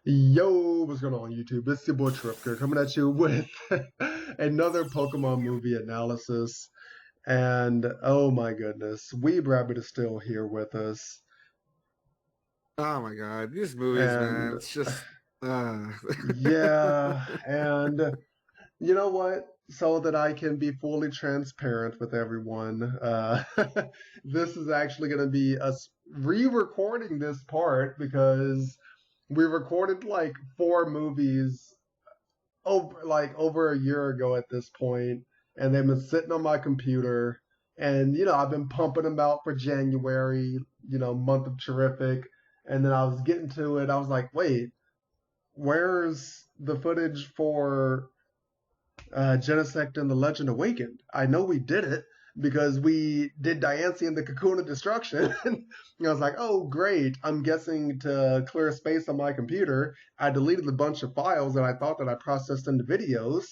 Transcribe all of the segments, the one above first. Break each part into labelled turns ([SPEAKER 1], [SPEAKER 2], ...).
[SPEAKER 1] Yo, what's going on YouTube? It's your boy Tripker coming at you with another Pokemon movie analysis. And oh my goodness, Weeb Rabbit is still here with us.
[SPEAKER 2] Oh my God, these movies,
[SPEAKER 1] And
[SPEAKER 2] man, it's just uh
[SPEAKER 1] yeah, and you know what? So that I can be fully transparent with everyone, this is actually going to be us re-recording this part because we recorded like four movies over a year ago at this point, and they've been sitting on my computer. And I've been pumping them out for January, month of Charific, and then I was getting to it. I was like, wait, where's the footage for Genesect and the Legend Awakened? I know we did it because we did Diancie and the Cocoon of Destruction. And I was like, oh, great. I'm guessing to clear space on my computer, I deleted a bunch of files that I thought that I processed into videos.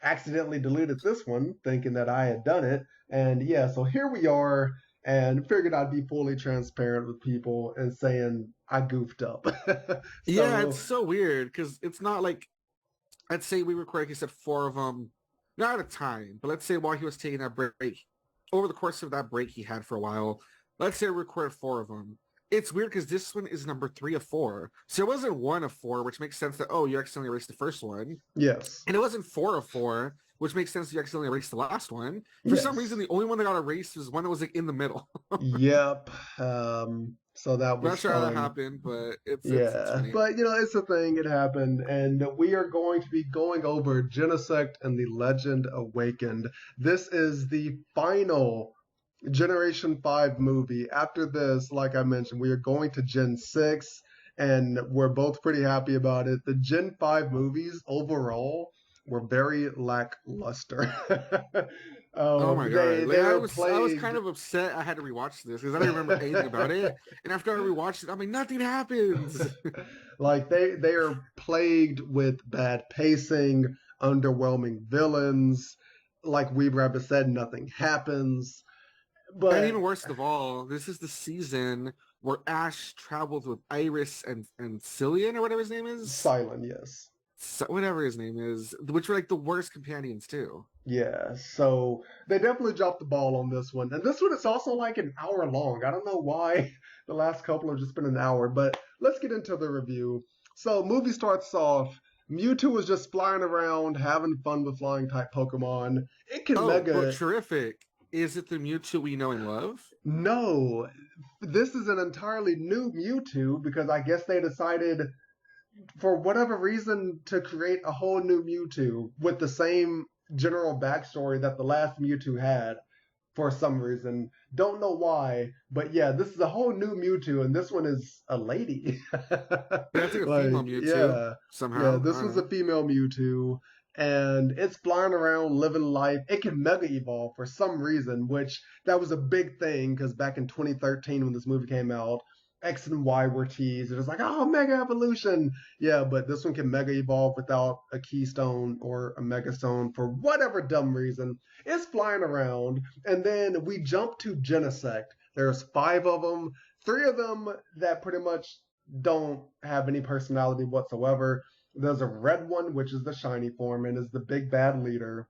[SPEAKER 1] Accidentally deleted this one, thinking that I had done it. And yeah, so here we are, and figured I'd be fully transparent with people and saying I goofed up.
[SPEAKER 2] yeah, it's
[SPEAKER 1] So,
[SPEAKER 2] so weird because it's not like I'd say we recorded, like you said, four of them, not at a time, but let's say while he was taking that break, over the course of that break he had for a while, let's say we recorded four of them. It's weird because this one is number three of four. So it wasn't one of four, which makes sense that, oh, you accidentally erased the first one.
[SPEAKER 1] yes,
[SPEAKER 2] And it wasn't four of four, which makes sense that you accidentally erased the last one. For some reason,
[SPEAKER 1] yes.
[SPEAKER 2] the only one that got erased was one that was like in the middle.
[SPEAKER 1] Yep. So that
[SPEAKER 2] Not
[SPEAKER 1] was
[SPEAKER 2] sure how that
[SPEAKER 1] fun.
[SPEAKER 2] happened, but it's
[SPEAKER 1] Yeah.
[SPEAKER 2] funny.
[SPEAKER 1] But it's a thing, it happened. And we are going to be going over Genesect and the Legend Awakened. This is the final Generation 5 movie. After this, like I mentioned, we are going to Gen 6, and we're both pretty happy about it. The Gen 5 movies overall were very lackluster.
[SPEAKER 2] Oh my
[SPEAKER 1] They
[SPEAKER 2] God. Like
[SPEAKER 1] they
[SPEAKER 2] I
[SPEAKER 1] were
[SPEAKER 2] was
[SPEAKER 1] plagued.
[SPEAKER 2] kind of upset I had to rewatch this because I don't remember anything about it. And after I rewatched it, I'm like, nothing happens.
[SPEAKER 1] Like they are plagued with bad pacing, underwhelming villains. Like Weeb Rabbit said, nothing happens.
[SPEAKER 2] And
[SPEAKER 1] But
[SPEAKER 2] even worst of all, this is the season where Ash travels with Iris and Cillian or whatever his name is.
[SPEAKER 1] silent, yes.
[SPEAKER 2] So, whatever his name is, which were like the worst companions too.
[SPEAKER 1] Yeah, so they definitely dropped the ball on this one. And this one is also like an hour long. I don't know why the last couple have just been an hour, but let's get into the review. So, movie starts off. Mewtwo is just flying around, having fun with flying type Pokemon. It can
[SPEAKER 2] Oh, but
[SPEAKER 1] mega.
[SPEAKER 2] terrific. Is it the Mewtwo we know and love?
[SPEAKER 1] No, this is an entirely new Mewtwo because I guess they decided, for whatever reason, to create a whole new Mewtwo with the same general backstory that the last Mewtwo had for some reason. Don't know why, but yeah, this is a whole new Mewtwo, and this one is a lady.
[SPEAKER 2] Yeah, it's like a female
[SPEAKER 1] Like,
[SPEAKER 2] Mewtwo
[SPEAKER 1] yeah, yeah,
[SPEAKER 2] somehow. I
[SPEAKER 1] this
[SPEAKER 2] don't
[SPEAKER 1] was a
[SPEAKER 2] know.
[SPEAKER 1] female Mewtwo, and it's flying around, living life. It can mega evolve for some reason, which that was a big thing because back in 2013 when this movie came out, X and Y were teased. It was like, oh, mega evolution. Yeah, but this one can mega evolve without a keystone or a mega stone for whatever dumb reason. It's flying around, and then we jump to Genesect. There's five of them, three of them that pretty much don't have any personality whatsoever. There's a red one, which is the shiny form and is the big bad leader.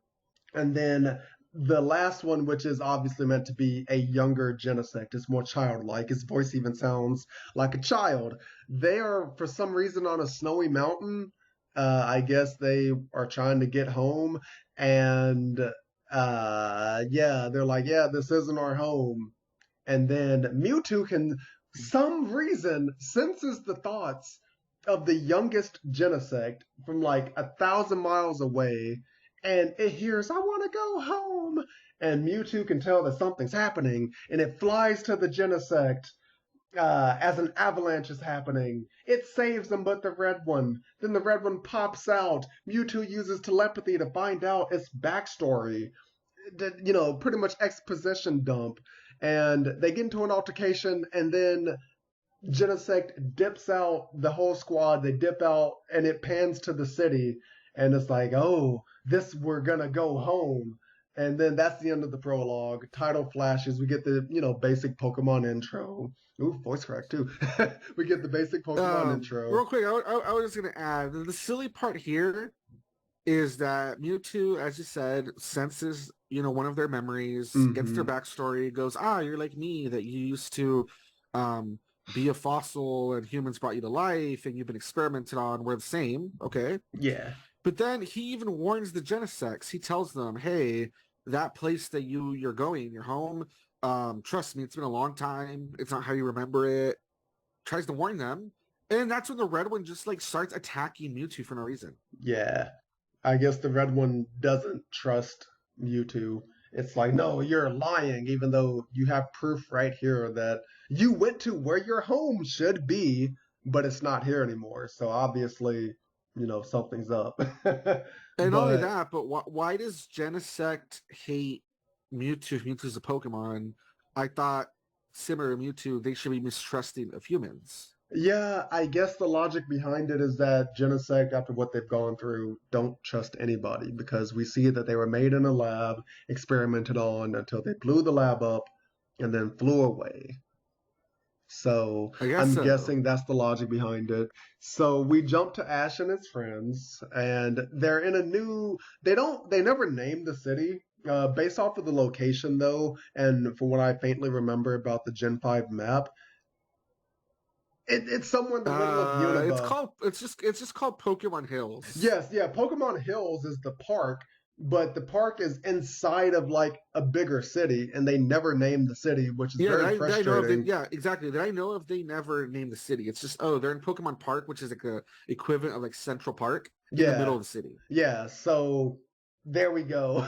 [SPEAKER 1] And then the last one, which is obviously meant to be a younger Genesect, is more childlike. His voice even sounds like a child. They are, for some reason, on a snowy mountain. I guess they are trying to get home. And yeah, they're like, yeah, this isn't our home. And then Mewtwo can, some reason, senses the thoughts of the youngest Genesect from like 1,000 miles away, and it hears, I want to go home. And Mewtwo can tell that something's happening, and it flies to the Genesect as an avalanche is happening. It saves them, but the red one. Then the red one pops out. Mewtwo uses telepathy to find out its backstory. Pretty much exposition dump. And they get into an altercation, and then Genesect dips out, the whole squad, they dip out, and it pans to the city. And it's like, oh, this, we're gonna go home. And then that's the end of the prologue. Title flashes. We get the, basic Pokemon intro. Ooh, voice crack too. We get the basic Pokemon intro.
[SPEAKER 2] Real quick, I was just gonna add the silly part here is that Mewtwo, as you said, senses one of their memories, gets their backstory, goes, you're like me, that you used to be a fossil and humans brought you to life and you've been experimented on. We're the same, okay?
[SPEAKER 1] Yeah.
[SPEAKER 2] But then he even warns the Genesects. He tells them, hey, that place that you're going, your home, trust me, it's been a long time. It's not how you remember it. Tries to warn them. And that's when the red one just like starts attacking Mewtwo for no reason.
[SPEAKER 1] Yeah. I guess the red one doesn't trust Mewtwo. It's like, no, you're lying, even though you have proof right here that you went to where your home should be, but it's not here anymore. So obviously, something's up.
[SPEAKER 2] And not only that, but why does Genesect hate Mewtwo if Mewtwo's a Pokemon? I thought, similar to Mewtwo, they should be mistrusting of humans.
[SPEAKER 1] Yeah, I guess the logic behind it is that Genesect, after what they've gone through, don't trust anybody because we see that they were made in a lab, experimented on until they blew the lab up and then flew away. So I'm guessing that's the logic behind it. So we jump to Ash and his friends, and they're in a new. They never name the city. Based off of the location though, and from what I faintly remember about the Gen 5 map, it's somewhere in the middle of Unova.
[SPEAKER 2] It's just called Pokemon Hills.
[SPEAKER 1] Yes, yeah. Pokemon Hills is the park, but the park is inside of like a bigger city, and they never name the city, which is very frustrating.
[SPEAKER 2] Exactly. That I know if they never name the city. It's just they're in Pokemon Park, which is like a equivalent of like Central Park in the middle of the city.
[SPEAKER 1] Yeah. So there we go.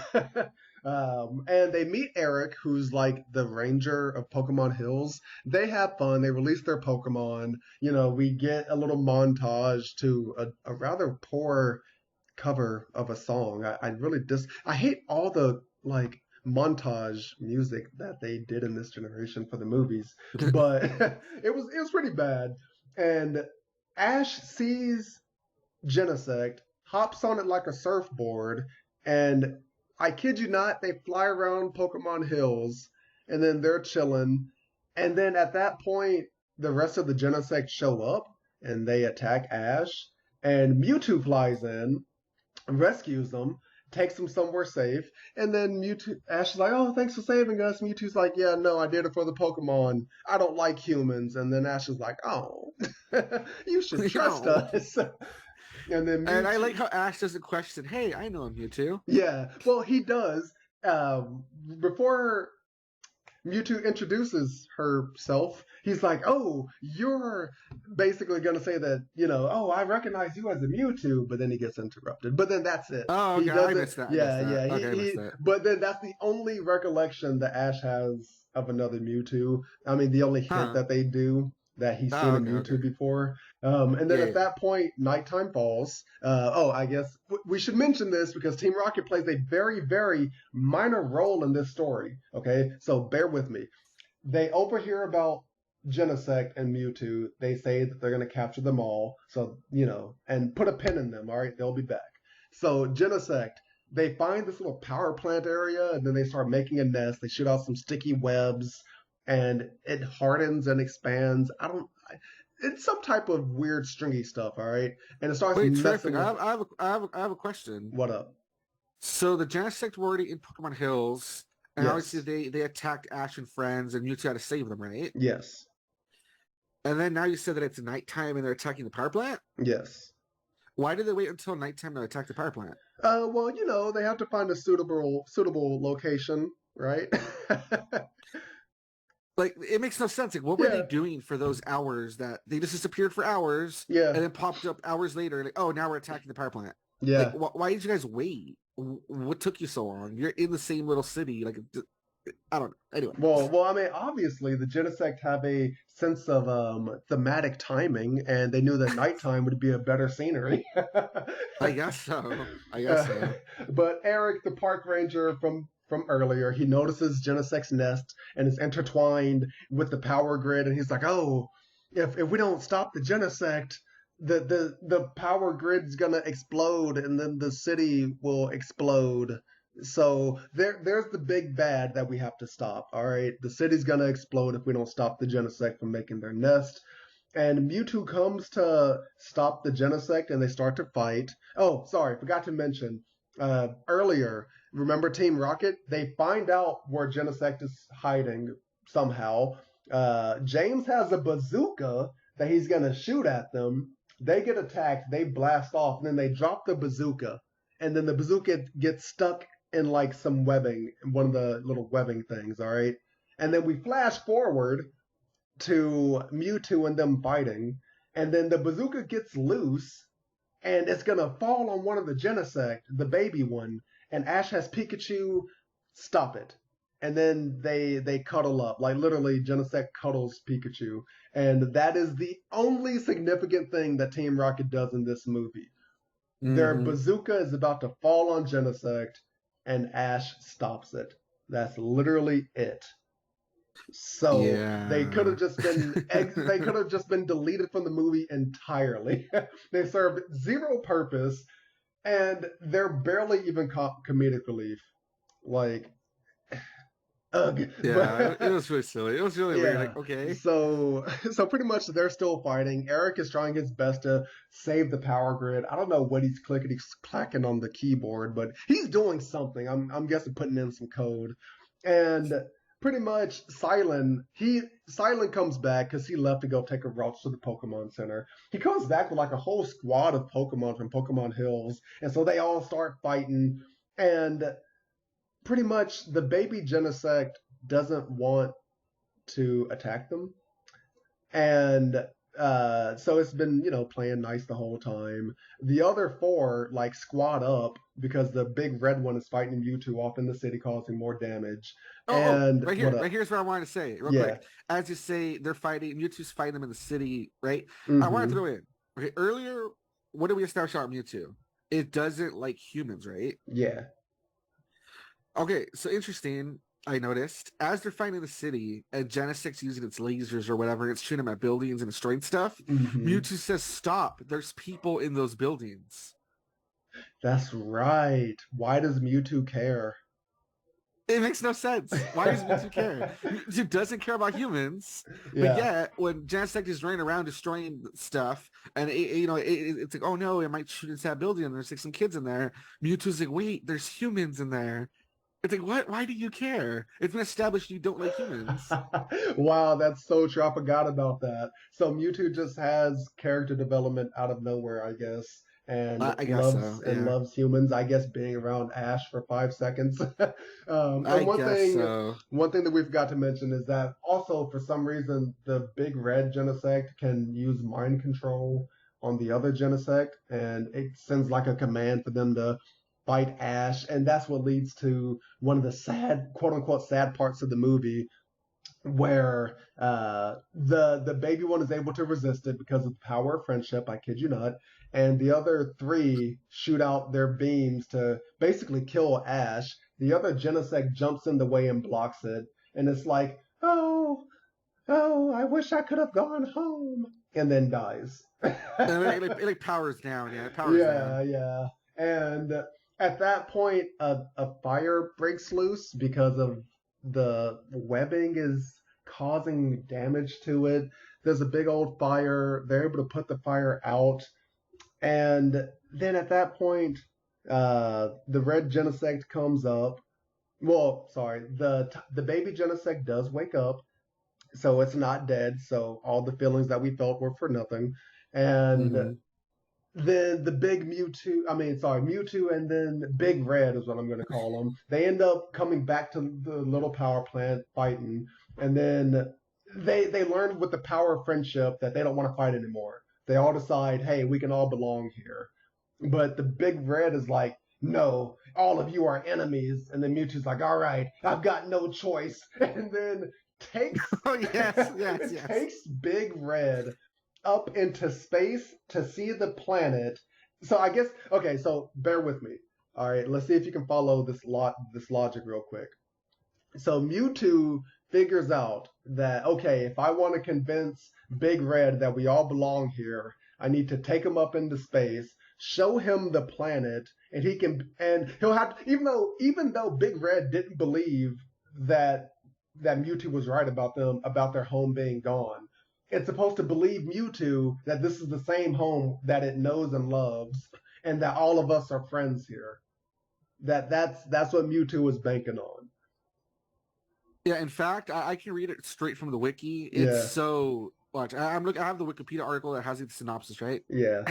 [SPEAKER 1] And they meet Eric, who's like the ranger of Pokemon Hills. They have fun. They release their Pokemon. We get a little montage to a rather poor cover of a song. I hate all the like montage music that they did in this generation for the movies, but it was pretty bad. And Ash sees Genesect, hops on it like a surfboard, and I kid you not, they fly around Pokemon Hills, and then they're chilling. And then at that point, the rest of the Genesect show up, and they attack Ash. And Mewtwo flies in, rescues them, takes them somewhere safe. And then Ash is like, oh, thanks for saving us. Mewtwo's like, yeah, no, I did it for the Pokemon. I don't like humans. And then Ash is like, oh, you should trust us. And then
[SPEAKER 2] and I like how Ash doesn't question, hey, I know Mewtwo.
[SPEAKER 1] Yeah, well, he does. Before Mewtwo introduces herself, he's like, oh, you're basically going to say that, oh, I recognize you as a Mewtwo, but then he gets interrupted. But then that's it.
[SPEAKER 2] Oh, okay, I missed that.
[SPEAKER 1] Yeah. But then that's the only recollection that Ash has of another Mewtwo. I mean, the only hint that they do that he's seen a Mewtwo before. And then at that point, nighttime falls. I guess we should mention this because Team Rocket plays a very, very minor role in this story. Okay, so bear with me. They overhear about Genesect and Mewtwo. They say that they're going to capture them all. So, and put a pin in them. All right, they'll be back. So Genesect, they find this little power plant area, and then they start making a nest. They shoot out some sticky webs, and it hardens and expands. It's some type of weird stringy stuff, all right? And it starts messing with...
[SPEAKER 2] I have a question.
[SPEAKER 1] What up?
[SPEAKER 2] So the Genesect were already in Pokemon Hills, and obviously they attacked Ash and friends, and Mewtwo had to save them, right?
[SPEAKER 1] Yes.
[SPEAKER 2] And then now you said that it's nighttime and they're attacking the power plant?
[SPEAKER 1] Yes.
[SPEAKER 2] Why did they wait until nighttime to attack the power plant?
[SPEAKER 1] Well, they have to find a suitable location, right?
[SPEAKER 2] Like, it makes no sense. Like, what were they doing for those hours that they just disappeared for hours?
[SPEAKER 1] Yeah.
[SPEAKER 2] And then popped up hours later, like, oh, now we're attacking the power plant.
[SPEAKER 1] Yeah.
[SPEAKER 2] Like, why did you guys wait? What took you so long? You're in the same little city. Like, I don't know. Anyway.
[SPEAKER 1] Well, I mean, obviously, the Genesect have a sense of thematic timing, and they knew that nighttime would be a better scenery.
[SPEAKER 2] I guess so.
[SPEAKER 1] But Eric, the park ranger from earlier, he notices Genesect's nest and is intertwined with the power grid, and he's like, oh, if we don't stop the Genesect, the power grid's gonna explode, and then the city will explode. So there's the big bad that we have to stop. All right, the city's gonna explode if we don't stop the Genesect from making their nest. And Mewtwo comes to stop the Genesect, and they start to fight. Oh, sorry, forgot to mention earlier. Remember Team Rocket? They find out where Genesect is hiding somehow. James has a bazooka that he's gonna shoot at them. They get attacked. They blast off, and then they drop the bazooka, and then the bazooka gets stuck in like some webbing, one of the little webbing things. All right, and then we flash forward to Mewtwo and them fighting, and then the bazooka gets loose, and it's gonna fall on one of the Genesect, the baby one, and Ash has Pikachu stop it. And then they cuddle up, like literally Genesect cuddles Pikachu, and that is the only significant thing that Team Rocket does in this movie. Their
[SPEAKER 2] Mm-hmm.
[SPEAKER 1] bazooka is about to fall on Genesect, and Ash stops it. That's literally it. So they could
[SPEAKER 2] Yeah.
[SPEAKER 1] have just been they could have just been deleted from the movie entirely. They serve zero purpose, and they're barely even comedic relief. Like, ugh.
[SPEAKER 2] Yeah, it was really silly. It was really weird.
[SPEAKER 1] Yeah.
[SPEAKER 2] Like, okay.
[SPEAKER 1] So pretty much they're still fighting. Eric is trying his best to save the power grid. I don't know what he's clickety clacking on the keyboard, but he's doing something. I'm guessing putting in some code. And pretty much Silent comes back because he left to go take a route to the Pokemon Center. He comes back with like a whole squad of Pokemon from Pokemon Hills, and so they all start fighting. And pretty much the baby Genesect doesn't want to attack them. And so it's been, playing nice the whole time. The other four like squat up because the big red one is fighting Mewtwo off in the city, causing more damage.
[SPEAKER 2] Oh,
[SPEAKER 1] And
[SPEAKER 2] right
[SPEAKER 1] what
[SPEAKER 2] here.
[SPEAKER 1] up?
[SPEAKER 2] Right here's what I wanted to say real
[SPEAKER 1] Yeah.
[SPEAKER 2] quick. As you say, they're fighting. Mewtwo's fighting them in the city, right? I want to
[SPEAKER 1] Mm-hmm.
[SPEAKER 2] throw in. Okay, earlier, what did we establish about Mewtwo? It doesn't like humans, right?
[SPEAKER 1] Yeah.
[SPEAKER 2] Okay, so interesting. I noticed as they're fighting the city and Genesect's using its lasers or whatever, it's shooting them at buildings and destroying stuff.
[SPEAKER 1] Mm-hmm.
[SPEAKER 2] Mewtwo says, "Stop! There's people in those buildings."
[SPEAKER 1] That's right. Why does Mewtwo care?
[SPEAKER 2] It makes no sense. Why does Mewtwo care? Mewtwo doesn't care about humans, but
[SPEAKER 1] Yeah.
[SPEAKER 2] yet when Genesect is running around destroying stuff, and it's like, oh no, it might shoot into that building, and there's like some kids in there. Mewtwo's like, wait, there's humans in there. It's like, what? Why do you care? It's been established you don't like humans.
[SPEAKER 1] Wow, that's so true. I forgot about that. So Mewtwo just has character development out of nowhere, I guess, and
[SPEAKER 2] I guess
[SPEAKER 1] loves
[SPEAKER 2] so.
[SPEAKER 1] and
[SPEAKER 2] Yeah,
[SPEAKER 1] loves humans. I guess being around Ash for 5 seconds. And
[SPEAKER 2] I guess so.
[SPEAKER 1] one thing that we forgot to mention is that also for some reason the big red Genesect can use mind control on the other Genesect, and it sends like a command for them to fight Ash, and that's what leads to one of the sad, quote unquote, sad parts of the movie where the baby one is able to resist it because of the power of friendship. I kid you not. And the other three shoot out their beams to basically kill Ash. The other Genesect jumps in the way and blocks it, and it's like, oh, I wish I could have gone home, and then dies.
[SPEAKER 2] And it like powers down. Yeah, it powers down.
[SPEAKER 1] Yeah, yeah. And at that point, a fire breaks loose because of the webbing is causing damage to it. There's a big old fire. They're able to put the fire out. And then at that point, the red Genesect comes up. Well, sorry, the baby Genesect does wake up, so it's not dead. So all the feelings that we felt were for nothing. And
[SPEAKER 2] Mm-hmm.
[SPEAKER 1] then the big Mewtwo, I mean, sorry, Mewtwo and then Big Red is what I'm going to call them. They end up coming back to the little power plant fighting, and then they learn with the power of friendship that they don't want to fight anymore. They all decide, hey, we can all belong here. But the Big Red is like, no, all of you are enemies. And then Mewtwo's like, all right, I've got no choice. And then takes
[SPEAKER 2] Oh yes, yes, yes.
[SPEAKER 1] takes Big Red up into space to see the planet. So I guess okay, so bear with me. All right, let's see if you can follow this logic real quick. So Mewtwo figures out that okay, if I want to convince Big Red that we all belong here, I need to take him up into space. show him the planet, and he'll have to, even though Big Red didn't believe that Mewtwo was right about their home being gone. It's supposed to believe Mewtwo that this is the same home that it knows and loves, and that all of us are friends here. That's what Mewtwo was banking on.
[SPEAKER 2] Yeah, in fact, I can read it straight from the wiki. It's so watch. I have the Wikipedia article that has the synopsis, right?
[SPEAKER 1] Yeah.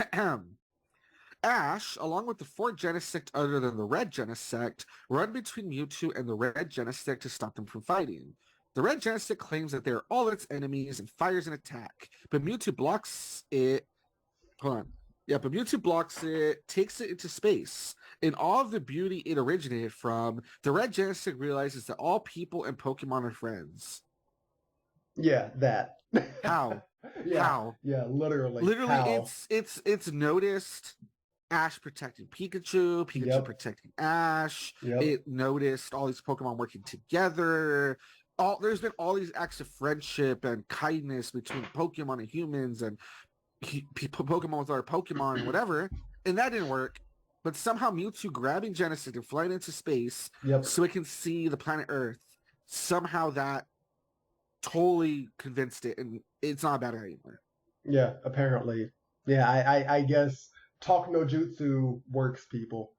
[SPEAKER 2] Ash, along with the 4 Genesect other than the Red Genesect, run between Mewtwo and the Red Genesect to stop them from fighting. The Red Genesect claims that they are all its enemies and fires an attack, but Mewtwo blocks it. Hold on. Yeah, but Mewtwo blocks it, takes it into space. In all of the beauty it originated from, the Red Genesect realizes that all people and Pokemon are friends.
[SPEAKER 1] Yeah, that.
[SPEAKER 2] How?
[SPEAKER 1] Yeah,
[SPEAKER 2] How?
[SPEAKER 1] Yeah, literally.
[SPEAKER 2] Literally, it's noticed Ash protecting Pikachu, Pikachu protecting Ash. It noticed all these Pokemon working together. There's been all these acts of friendship and kindness between Pokemon and humans, and Pokemon with other Pokemon and whatever, and that didn't work. But somehow Mewtwo grabbing Genesect and flying into space so it can see the planet Earth, somehow that totally convinced it, and it's not a bad idea anymore.
[SPEAKER 1] Yeah, apparently. Yeah, I guess talk no jutsu works, people.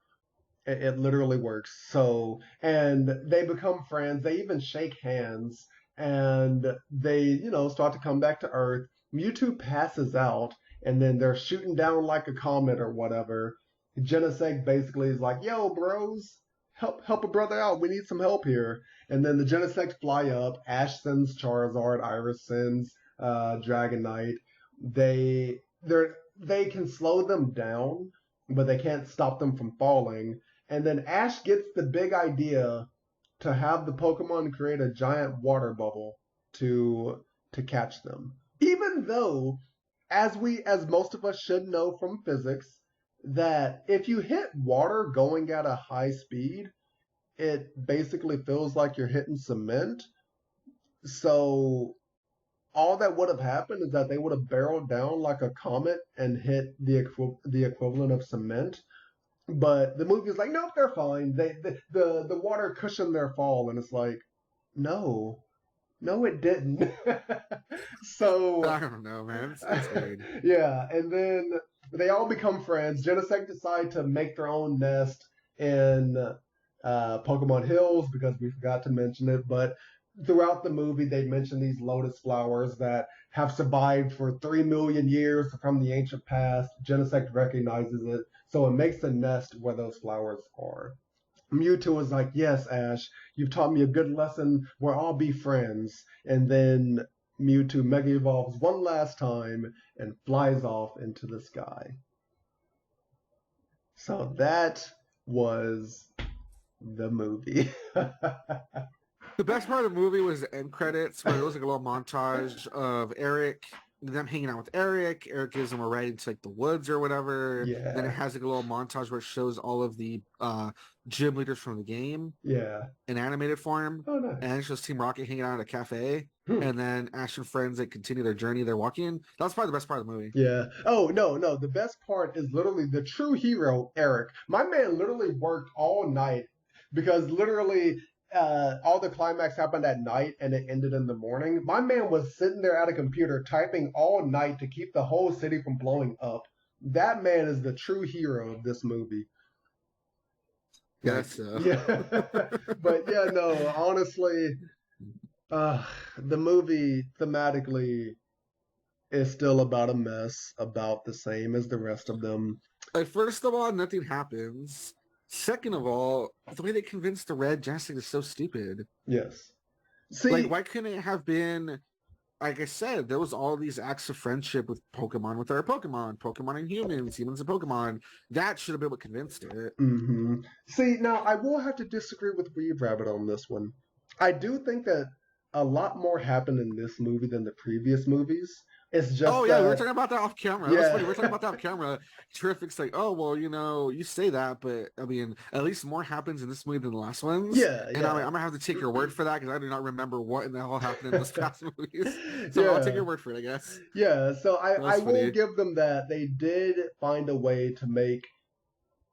[SPEAKER 1] It literally works. So, and they become friends. They even shake hands, and they, start to come back to Earth. Mewtwo passes out, and then they're shooting down like a comet or whatever. Genesect basically is like, "Yo, bros, help a brother out. We need some help here." And then the Genesect fly up. Ash sends Charizard. Iris sends Dragonite. They can slow them down, but they can't stop them from falling. And then Ash gets the big idea to have the Pokemon create a giant water bubble to catch them. Even though, as most of us should know from physics, that if you hit water going at a high speed, it basically feels like you're hitting cement. So all that would have happened is that they would have barreled down like a comet and hit the equivalent of cement. But the movie is like, nope, they're fine. The water cushioned their fall, and it's like, no, it didn't. So
[SPEAKER 2] I don't know, man. It's weird.
[SPEAKER 1] Yeah, and then they all become friends. Genesect decide to make their own nest in Pokemon Hills because we forgot to mention it. But throughout the movie, they mention these lotus flowers that have survived for 3 million years from the ancient past. Genesect recognizes it, so it makes a nest where those flowers are. Mewtwo is like, "Yes, Ash, you've taught me a good lesson. We'll all be friends." And then Mewtwo Mega Evolves one last time and flies off into the sky. So that was the movie.
[SPEAKER 2] The best part of the movie was the end credits, where it was like a little montage of them hanging out with Eric. Eric gives them a ride into like the woods or whatever.
[SPEAKER 1] Yeah.
[SPEAKER 2] Then it has like a little montage where it shows all of the gym leaders from the game.
[SPEAKER 1] Yeah.
[SPEAKER 2] In animated form.
[SPEAKER 1] Oh, nice.
[SPEAKER 2] And it shows Team Rocket hanging out at a cafe. And then Ash and friends continue their journey. They're walking. That's probably the best part of the movie.
[SPEAKER 1] Yeah. Oh, no. The best part is literally the true hero, Eric. My man literally worked all night because literally all the climax happened at night and it ended in the morning. My man was sitting there at a computer typing all night to keep the whole city from blowing up. That man is the true hero of this movie.
[SPEAKER 2] Yes.
[SPEAKER 1] Yeah. But yeah, no, honestly, the movie thematically is still about a mess, about the same as the rest of them.
[SPEAKER 2] Like, first of all, nothing happens. Second of all, the way they convinced the Red Genesect is so stupid.
[SPEAKER 1] Yes. See,
[SPEAKER 2] like, why couldn't it have been, like I said, there was all these acts of friendship with Pokemon, with other Pokemon and humans and Pokemon. That should have been what convinced it.
[SPEAKER 1] Mm-hmm. See, now, I will have to disagree with Weeb Rabbit on this one. I do think that a lot more happened in this movie than the previous movies. It's just
[SPEAKER 2] Oh yeah, we were talking about that off camera. That was funny.
[SPEAKER 1] yeah,
[SPEAKER 2] We were talking about that off camera. Charific's like, oh well, you say that, but I mean, at least more happens in this movie than the last ones.
[SPEAKER 1] yeah,
[SPEAKER 2] And I'm
[SPEAKER 1] yeah,
[SPEAKER 2] like, I'm gonna have to take your word for that because I do not remember what in the hell happened in those past movies. So I'll take
[SPEAKER 1] yeah.
[SPEAKER 2] your word for it, I guess.
[SPEAKER 1] Yeah, so
[SPEAKER 2] That
[SPEAKER 1] I
[SPEAKER 2] was
[SPEAKER 1] will
[SPEAKER 2] funny.
[SPEAKER 1] give them that. They did find a way to make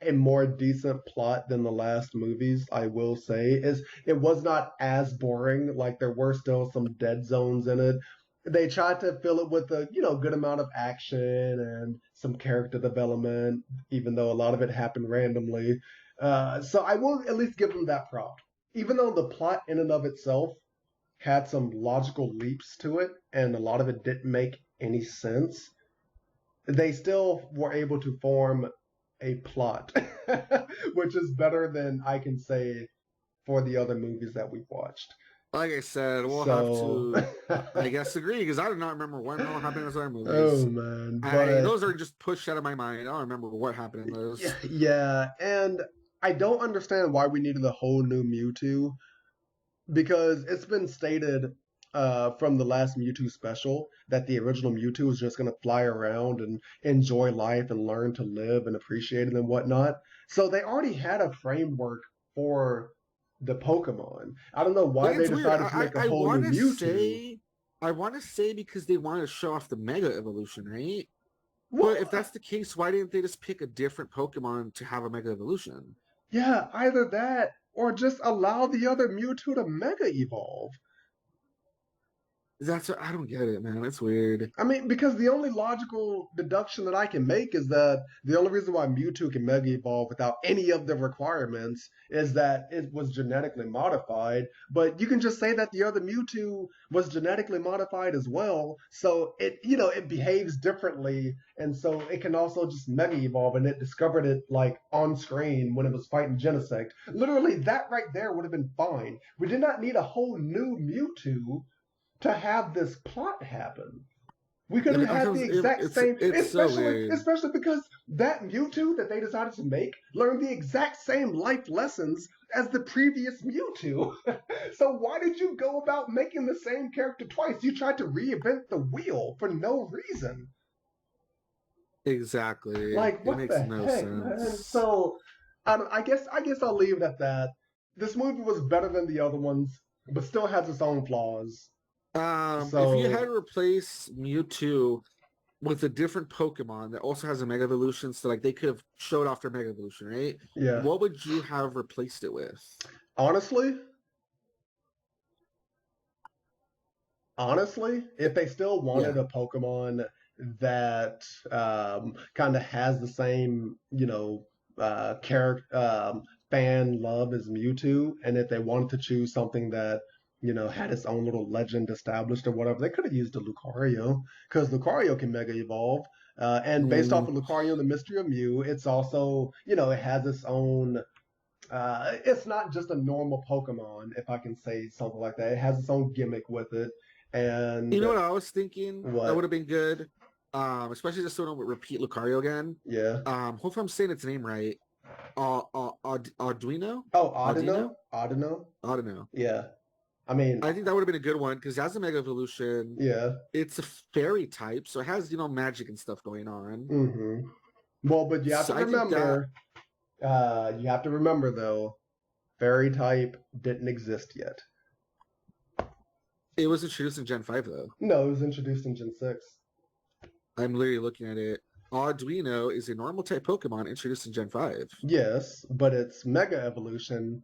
[SPEAKER 1] a more decent plot than the last movies, I will say. Is it was not as boring, like there were still some dead zones in it. They tried to fill it with a, good amount of action and some character development, even though a lot of it happened randomly. So I will at least give them that prop. Even though the plot in and of itself had some logical leaps to it, and a lot of it didn't make any sense, they still were able to form a plot, which is better than I can say for the other movies that we've watched.
[SPEAKER 2] Like I said, we'll have
[SPEAKER 1] So,
[SPEAKER 2] to, I guess, agree because I do not remember what the hell happened in those other
[SPEAKER 1] oh
[SPEAKER 2] movies.
[SPEAKER 1] man, but
[SPEAKER 2] Those are just pushed out of my mind. I don't remember what happened in
[SPEAKER 1] yeah,
[SPEAKER 2] those.
[SPEAKER 1] yeah, and I don't understand why we needed a whole new Mewtwo because it's been stated from the last Mewtwo special that the original Mewtwo was just going to fly around and enjoy life and learn to live and appreciate it and whatnot. So they already had a framework for the Pokemon. I don't know
[SPEAKER 2] Like
[SPEAKER 1] why they
[SPEAKER 2] it's weird.
[SPEAKER 1] decided to make a
[SPEAKER 2] I
[SPEAKER 1] whole new
[SPEAKER 2] want to
[SPEAKER 1] Mewtwo.
[SPEAKER 2] say, I want to say because they wanted to show off the Mega Evolution, right? But
[SPEAKER 1] Well,
[SPEAKER 2] if that's the case, why didn't they just pick a different Pokemon to have a Mega Evolution?
[SPEAKER 1] yeah, either that or just allow the other Mewtwo to Mega Evolve.
[SPEAKER 2] I don't get it, man. It's weird.
[SPEAKER 1] I mean, because the only logical deduction that I can make is that the only reason why Mewtwo can Mega Evolve without any of the requirements is that it was genetically modified. But you can just say that the other Mewtwo was genetically modified as well, so it behaves differently, and so it can also just Mega Evolve, and it discovered it like on screen when it was fighting Genesect. Literally, that right there would have been fine. We did not need a whole new Mewtwo to have this plot happen. We could
[SPEAKER 2] I
[SPEAKER 1] have
[SPEAKER 2] mean,
[SPEAKER 1] had the exact same,
[SPEAKER 2] it's so
[SPEAKER 1] especially
[SPEAKER 2] weird.
[SPEAKER 1] especially because that Mewtwo that they decided to make learned the exact same life lessons as the previous Mewtwo. So why did you go about making the same character twice? You tried to reinvent the wheel for no reason.
[SPEAKER 2] Exactly.
[SPEAKER 1] Like
[SPEAKER 2] It
[SPEAKER 1] what
[SPEAKER 2] makes
[SPEAKER 1] the
[SPEAKER 2] no
[SPEAKER 1] heck, man?
[SPEAKER 2] sense.
[SPEAKER 1] So I guess I'll leave it at that. This movie was better than the other ones, but still has its own flaws.
[SPEAKER 2] If you had
[SPEAKER 1] So
[SPEAKER 2] to replace Mewtwo with a different Pokemon that also has a Mega Evolution, so like they could have showed off their Mega Evolution, right?
[SPEAKER 1] yeah,
[SPEAKER 2] What would you have replaced it with?
[SPEAKER 1] honestly, honestly, if they still
[SPEAKER 2] Yeah.
[SPEAKER 1] wanted a Pokemon that kind of has the same, character fan love as Mewtwo, and if they wanted to choose something that had its own little legend established or whatever, they could have used a Lucario because Lucario can Mega Evolve. And based off
[SPEAKER 2] Mm,
[SPEAKER 1] of Lucario and the Mystery of Mew, it's also, it has its own it's not just a normal Pokemon, if I can say something like that. It has its own gimmick with it.
[SPEAKER 2] you
[SPEAKER 1] And
[SPEAKER 2] know what I was thinking? That would
[SPEAKER 1] what?
[SPEAKER 2] have been good. Especially just so I don't repeat Lucario again.
[SPEAKER 1] Yeah.
[SPEAKER 2] Hopefully I'm saying its name right. Arduino?
[SPEAKER 1] Oh,
[SPEAKER 2] Audino?
[SPEAKER 1] Audino? Audino?
[SPEAKER 2] Audino.
[SPEAKER 1] Yeah. I mean,
[SPEAKER 2] I think that would have been a good one because as a Mega Evolution,
[SPEAKER 1] yeah.
[SPEAKER 2] it's a fairy type, so it has, magic and stuff going on.
[SPEAKER 1] hmm Well, but
[SPEAKER 2] So I think that
[SPEAKER 1] you have to remember though, fairy type didn't exist yet.
[SPEAKER 2] it was introduced in Gen 5 though.
[SPEAKER 1] No, it was introduced in Gen 6.
[SPEAKER 2] I'm literally looking at it. Arduino is a normal type Pokemon introduced in Gen 5.
[SPEAKER 1] Yes, but its Mega Evolution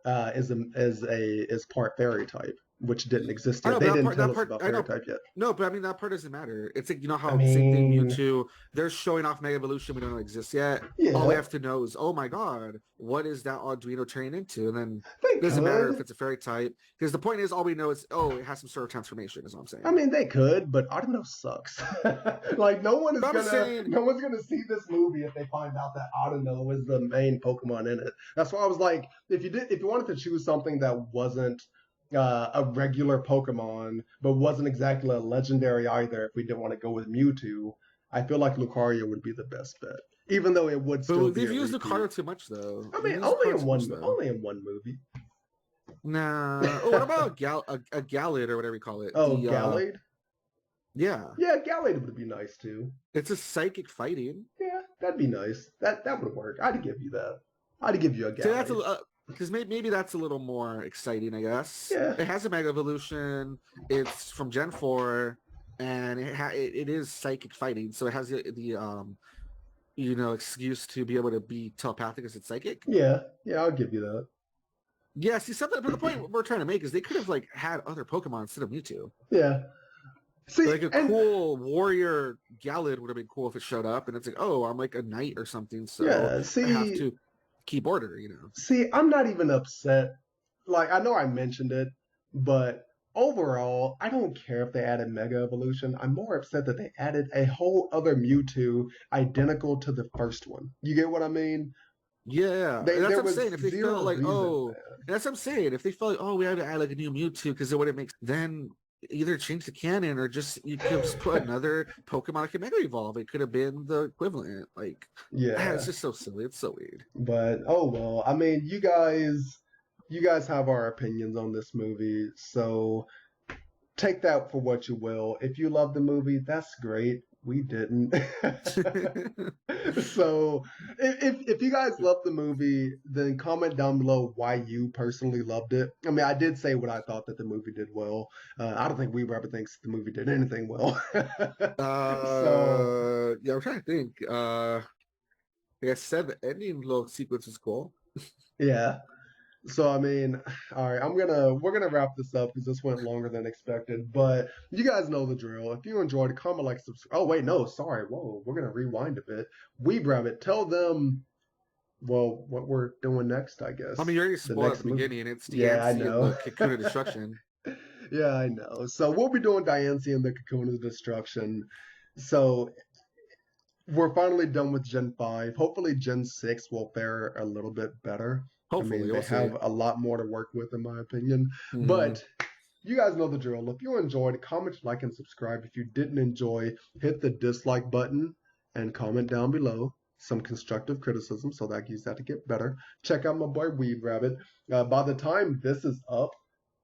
[SPEAKER 1] is part fairy type, which didn't exist
[SPEAKER 2] I
[SPEAKER 1] yet.
[SPEAKER 2] know, but
[SPEAKER 1] They didn't tell us about
[SPEAKER 2] I
[SPEAKER 1] fairy
[SPEAKER 2] know.
[SPEAKER 1] type yet.
[SPEAKER 2] No, but I mean that part doesn't matter. It's like
[SPEAKER 1] I
[SPEAKER 2] how same thing
[SPEAKER 1] mean,
[SPEAKER 2] Mewtwo. They're showing off Mega Evolution. We don't know it exists yet. All we
[SPEAKER 1] yeah,
[SPEAKER 2] have to know is, oh my god, what is that Arduino turning into? And then
[SPEAKER 1] they
[SPEAKER 2] it doesn't matter if
[SPEAKER 1] could.
[SPEAKER 2] it's a fairy type because the point is all we know is it has some sort of transformation. Is what I'm
[SPEAKER 1] I
[SPEAKER 2] saying.
[SPEAKER 1] mean, they could, but Autumno sucks. Like,
[SPEAKER 2] But I'm saying,
[SPEAKER 1] no one's gonna see this movie if they find out that Autumno is the main Pokemon in it. That's why I was like, if you wanted to choose something that wasn't a regular Pokemon, but wasn't exactly a legendary either, if we didn't want to go with Mewtwo, I feel like Lucario would be the best bet, even though it would still
[SPEAKER 2] but
[SPEAKER 1] be
[SPEAKER 2] they've
[SPEAKER 1] a
[SPEAKER 2] used
[SPEAKER 1] repeat.
[SPEAKER 2] Lucario too much though.
[SPEAKER 1] I
[SPEAKER 2] They've
[SPEAKER 1] mean,
[SPEAKER 2] used Lucario too much though.
[SPEAKER 1] only in one movie.
[SPEAKER 2] Nah. Oh, what about a Galit or whatever you call it?
[SPEAKER 1] Oh,
[SPEAKER 2] The
[SPEAKER 1] Gallade?
[SPEAKER 2] Yeah.
[SPEAKER 1] Yeah, Gallade would be nice too.
[SPEAKER 2] It's a psychic fighting.
[SPEAKER 1] Yeah, that'd be nice. That would work. I'd give you that. I'd give you a
[SPEAKER 2] So that's
[SPEAKER 1] Gallade.
[SPEAKER 2] because maybe that's a little more exciting, I guess.
[SPEAKER 1] Yeah.
[SPEAKER 2] It has a Mega Evolution. It's from Gen 4, and it is psychic fighting, so it has the excuse to be able to be telepathic because it's psychic.
[SPEAKER 1] Yeah, I'll give you that.
[SPEAKER 2] Yeah, see something. But the point we're trying to make is they could have like had other Pokemon instead of Mewtwo.
[SPEAKER 1] Yeah. See,
[SPEAKER 2] like a cool warrior Gallade would have been cool if it showed up, and it's like, oh, I'm like a knight or something, so
[SPEAKER 1] yeah, see,
[SPEAKER 2] I have to keep order,
[SPEAKER 1] See, I'm not even upset. Like, I know I mentioned it, but overall, I don't care if they added Mega Evolution. I'm more upset that they added a whole other Mewtwo identical to the first one. You get what I mean?
[SPEAKER 2] Yeah,
[SPEAKER 1] That's
[SPEAKER 2] what I'm
[SPEAKER 1] was
[SPEAKER 2] saying. If they
[SPEAKER 1] zero
[SPEAKER 2] felt like,
[SPEAKER 1] reason,
[SPEAKER 2] oh,
[SPEAKER 1] man.
[SPEAKER 2] that's what I'm saying. If they felt like, oh, we had to add like a new Mewtwo because it wouldn't make, then either change the canon or just you could just put another Pokemon that could Mega Evolve. It could have been the equivalent. Like,
[SPEAKER 1] Yeah,
[SPEAKER 2] it's just so silly. It's so weird.
[SPEAKER 1] but oh well. I mean, you guys have our opinions on this movie, so take that for what you will. If you love the movie, that's great. We didn't. So if you guys love the movie, then comment down below why you personally loved it. I mean, I did say what I thought that the movie did well. I don't think Weeb Rabbit thinks the movie did anything well. So
[SPEAKER 2] Yeah, I'm trying to think. Like I said, the ending little sequence is cool.
[SPEAKER 1] yeah. So I mean, all right, we're gonna wrap this up because this went longer than expected. But you guys know the drill. If you enjoyed it, comment, like, subscribe. Oh wait, no, sorry. Whoa, we're gonna rewind a bit. Weeb Rabbit, tell them, well, what we're doing next. I guess.
[SPEAKER 2] I mean, you already
[SPEAKER 1] The
[SPEAKER 2] spoiled at
[SPEAKER 1] next
[SPEAKER 2] the
[SPEAKER 1] movie.
[SPEAKER 2] beginning. It's
[SPEAKER 1] Yeah, I
[SPEAKER 2] Diancie and
[SPEAKER 1] know.
[SPEAKER 2] the Kakuna Destruction.
[SPEAKER 1] Yeah, I know. So we'll be doing Diancie and the Cocoon of Destruction. So we're finally done with Gen 5. Hopefully Gen 6 will fare a little bit better. I
[SPEAKER 2] Hopefully,
[SPEAKER 1] mean, they
[SPEAKER 2] we'll see.
[SPEAKER 1] have a lot more to work with, in my opinion.
[SPEAKER 2] Mm.
[SPEAKER 1] But you guys know the drill. If you enjoyed, comment, like, and subscribe. If you didn't enjoy, hit the dislike button and comment down below some constructive criticism so that I can use that to get better. Check out my boy Weeb Rabbit. By the time this is up,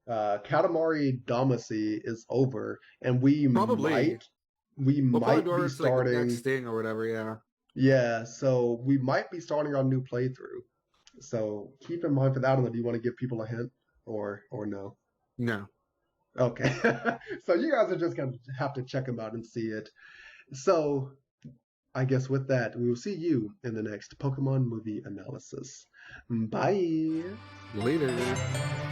[SPEAKER 1] Katamari Damacy is over, and we
[SPEAKER 2] Probably.
[SPEAKER 1] might be
[SPEAKER 2] Like the
[SPEAKER 1] starting.
[SPEAKER 2] next thing or whatever. Yeah.
[SPEAKER 1] Yeah, so we might be starting our new playthrough. So keep in mind for that. I don't know, do you want to give people a hint or no?
[SPEAKER 2] No.
[SPEAKER 1] Okay. So you guys are just gonna have to check them out and see it. So I guess with that, we will see you in the next Pokemon movie analysis. Bye.
[SPEAKER 2] Later.